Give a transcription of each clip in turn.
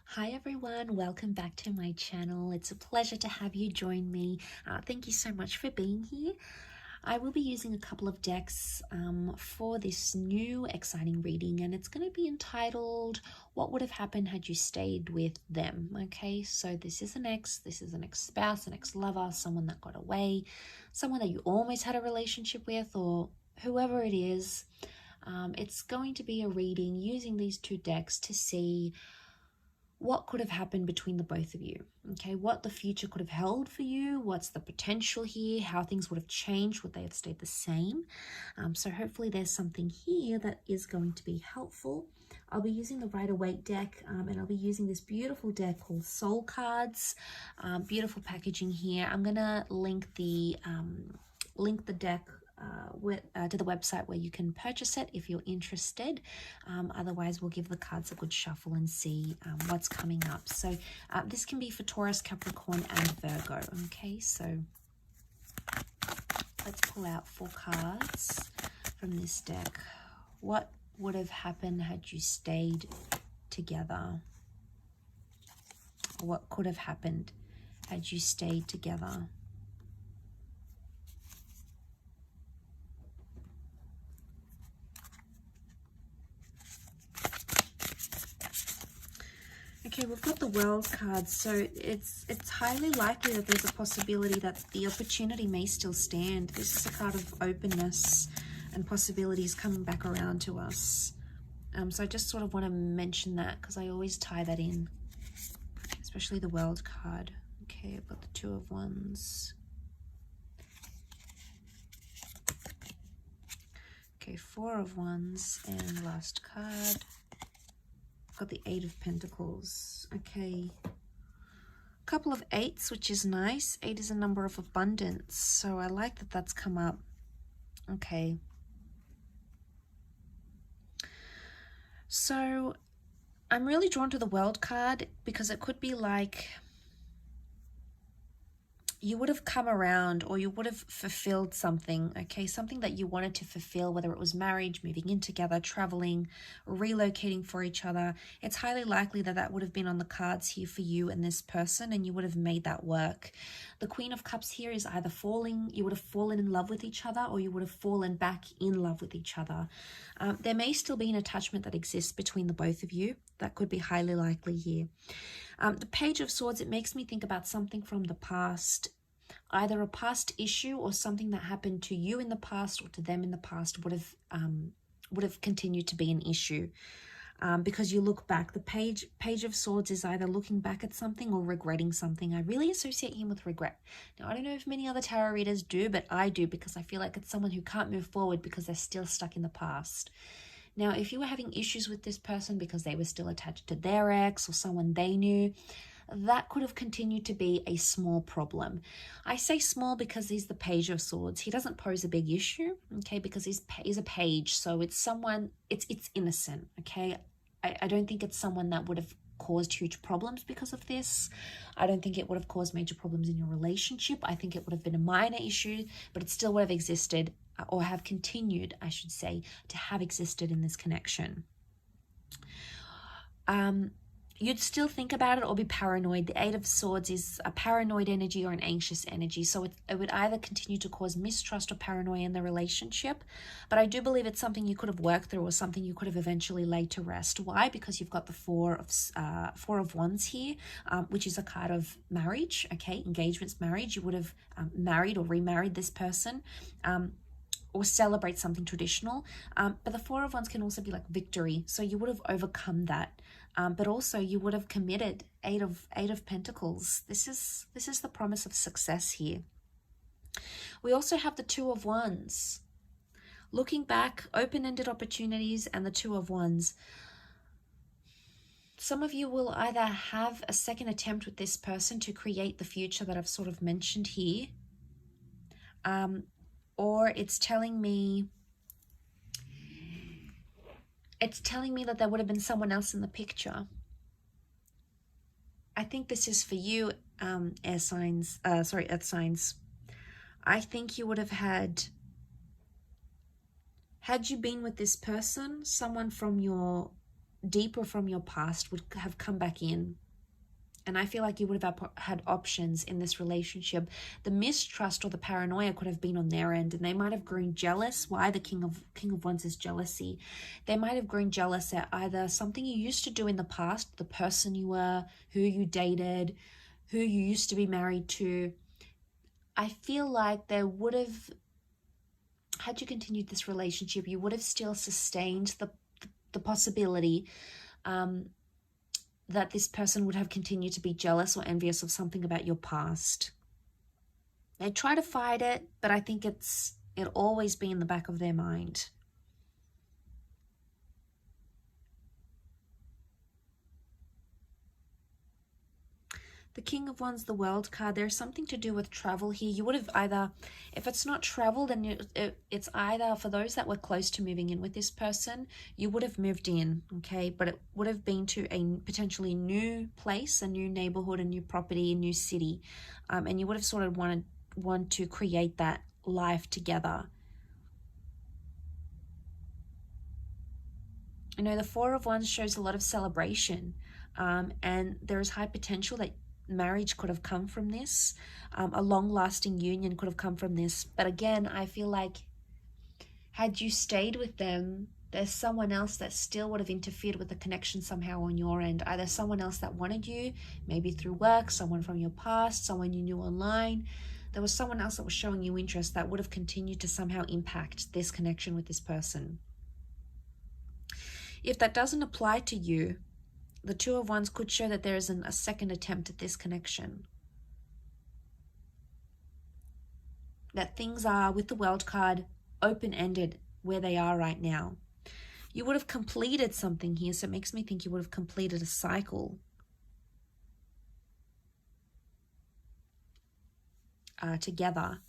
Hi everyone, welcome back to my channel. It's a pleasure to have you join me. Thank you so much for being here. I will be using a couple of decks for this new exciting reading, and it's going to be entitled What Would Have Happened Had You Stayed With Them? Okay, so this is an ex-spouse, an ex-lover, someone that got away, someone that you almost had a relationship with, or whoever it is. It's going to be a reading using these two decks to see what could have happened between the both of you, okay? What the future could have held for you, what's the potential here, how things would have changed, would they have stayed the same? So hopefully there's something here that is going to be helpful. I'll be using the Rider-Waite deck, and I'll be using this beautiful deck called Soul Cards. Beautiful packaging here. I'm gonna link the deck to the website where you can purchase it if you're interested. Otherwise, we'll give the cards a good shuffle and see what's coming up. So this can be for Taurus, Capricorn, and Virgo. Okay, so let's pull out 4 cards from this deck. What would have happened had you stayed together? What could have happened had you stayed together? Okay, we've got the World card, so it's highly likely that there's a possibility that the opportunity may still stand. This is a card of openness and possibilities coming back around to us. So I just sort of want to mention that because I always tie that in, especially the World card. Okay, I've got the 2 of Wands. Okay, 4 of Wands, and last card. Got the 8 of Pentacles. Okay, couple of 8s, which is nice. 8 is a number of abundance, so I like that that's come up. Okay, so I'm really drawn to the World card because it could be like you would have come around, or you would have fulfilled something, okay? Something that you wanted to fulfill, whether it was marriage, moving in together, traveling, relocating for each other. It's highly likely that that would have been on the cards here for you and this person, and you would have made that work. The Queen of Cups here is either you would have fallen in love with each other, or you would have fallen back in love with each other. There may still be an attachment that exists between the both of you. That could be highly likely here. The Page of Swords, it makes me think about something from the past, either a past issue or something that happened to you in the past or to them in the past would have continued to be an issue. Because you look back, the Page of Swords is either looking back at something or regretting something. I really associate him with regret. Now, I don't know if many other tarot readers do, but I do, because I feel like it's someone who can't move forward because they're still stuck in the past. Now, if you were having issues with this person because they were still attached to their ex or someone they knew, that could have continued to be a small problem. I say small because he's the Page of Swords. He doesn't pose a big issue, okay, because he's a page, so it's someone, it's innocent, okay? I don't think it's someone that would have caused huge problems because of this. I don't think it would have caused major problems in your relationship. I think it would have been a minor issue, but it still would have existed, or have continued, I should say, to have existed in this connection. You'd still think about it or be paranoid. The 8 of Swords is a paranoid energy or an anxious energy. So it would either continue to cause mistrust or paranoia in the relationship. But I do believe it's something you could have worked through, or something you could have eventually laid to rest. Why? Because you've got the 4 of Wands here, which is a card of marriage, okay? Engagements, marriage. You would have married or remarried this person. Or celebrate something traditional. But the 4 of Wands can also be like victory. So you would have overcome that. But also you would have committed. 8 of Pentacles. This is the promise of success here. We also have the 2 of Wands. Looking back, open-ended opportunities, and the 2 of Wands. Some of you will either have a second attempt with this person to create the future that I've sort of mentioned here. Or it's telling me that there would have been someone else in the picture. I think this is for you, earth signs. I think you would have had you been with this person, someone from your deeper from your past would have come back in. And I feel like you would have had options in this relationship. The mistrust or the paranoia could have been on their end, and they might have grown jealous. Why the King of Wands is jealousy. They might have grown jealous at either something you used to do in the past, the person you were, who you dated, who you used to be married to. I feel like they would have, had you continued this relationship, you would have still sustained the possibility that this person would have continued to be jealous or envious of something about your past. They try to fight it, but I think it'll always be in the back of their mind. The King of Wands, the World card, there's something to do with travel here. You would have either, if it's not travel, then it's either for those that were close to moving in with this person, you would have moved in, okay? But it would have been to a potentially new place, a new neighborhood, a new property, a new city. And you would have sort of want to create that life together. You know, the Four of Wands shows a lot of celebration. And there is high potential that marriage could have come from this. A long-lasting union could have come from this. But again, I feel like had you stayed with them, there's someone else that still would have interfered with the connection somehow on your end. Either someone else that wanted you, maybe through work, someone from your past, someone you knew online. There was someone else that was showing you interest that would have continued to somehow impact this connection with this person. If that doesn't apply to you, the Two of Wands could show that there is a second attempt at this connection. That things are, with the World card, open-ended where they are right now. You would have completed something here, so it makes me think you would have completed a cycle. Together.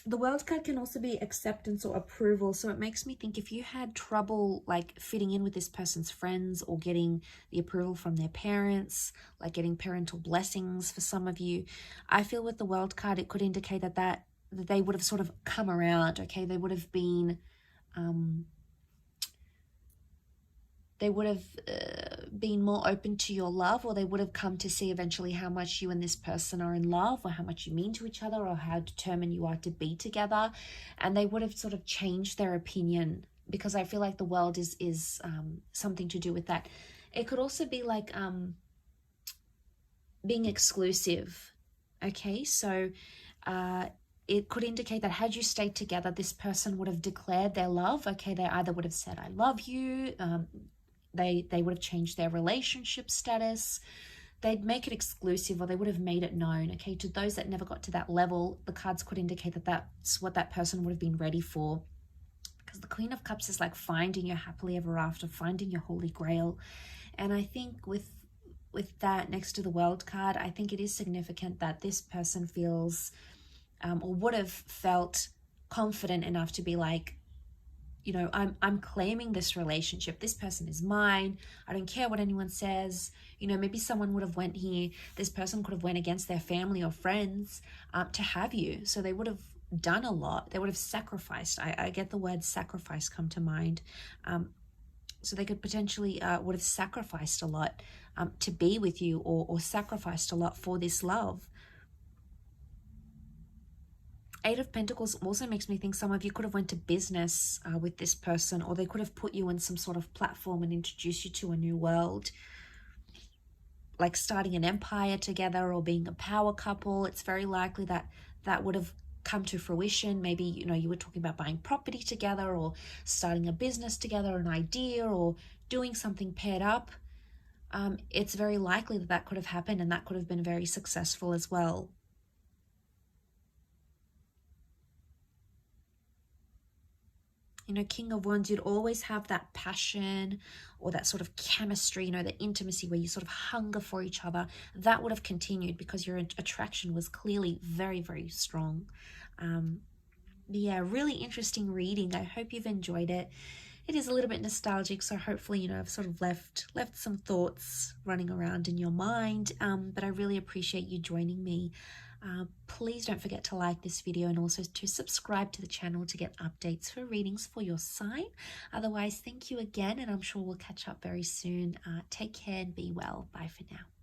The World card can also be acceptance or approval. So it makes me think if you had trouble like fitting in with this person's friends or getting the approval from their parents, like getting parental blessings for some of you, I feel with the World card, it could indicate that they would have sort of come around, okay? They would have been, been more open to your love, or they would have come to see eventually how much you and this person are in love, or how much you mean to each other, or how determined you are to be together. And they would have sort of changed their opinion, because I feel like the world is something to do with that. It could also be like being exclusive, okay? So it could indicate that had you stayed together, this person would have declared their love, okay? They either would have said, I love you, they would have changed their relationship status, they'd make it exclusive, or they would have made it known, okay? To those that never got to that level, the cards could indicate that that's what that person would have been ready for. Because the Queen of Cups is like finding your happily ever after, finding your holy grail. And I think with that next to the World card, I think it is significant that this person feels or would have felt confident enough to be like, you know, I'm claiming this relationship. This person is mine. I don't care what anyone says. You know, maybe someone would have went here. This person could have went against their family or friends to have you. So they would have done a lot. They would have sacrificed. I get the word sacrifice come to mind. So they could potentially would have sacrificed a lot to be with you, or sacrificed a lot for this love. Eight of Pentacles also makes me think some of you could have went to business with this person, or they could have put you in some sort of platform and introduced you to a new world, like starting an empire together or being a power couple. It's very likely that that would have come to fruition. Maybe, you know, you were talking about buying property together, or starting a business together, an idea, or doing something paired up. It's very likely that could have happened, and that could have been very successful as well. You know, King of Wands, you'd always have that passion or that sort of chemistry, you know, the intimacy where you sort of hunger for each other. That would have continued because your attraction was clearly very, very strong. Yeah, really interesting reading. I hope you've enjoyed it. It is a little bit nostalgic, so hopefully, you know, I've sort of left some thoughts running around in your mind. But I really appreciate you joining me. Please don't forget to like this video and also to subscribe to the channel to get updates for readings for your sign. Otherwise, thank you again, and I'm sure we'll catch up very soon. Take care and be well. Bye for now.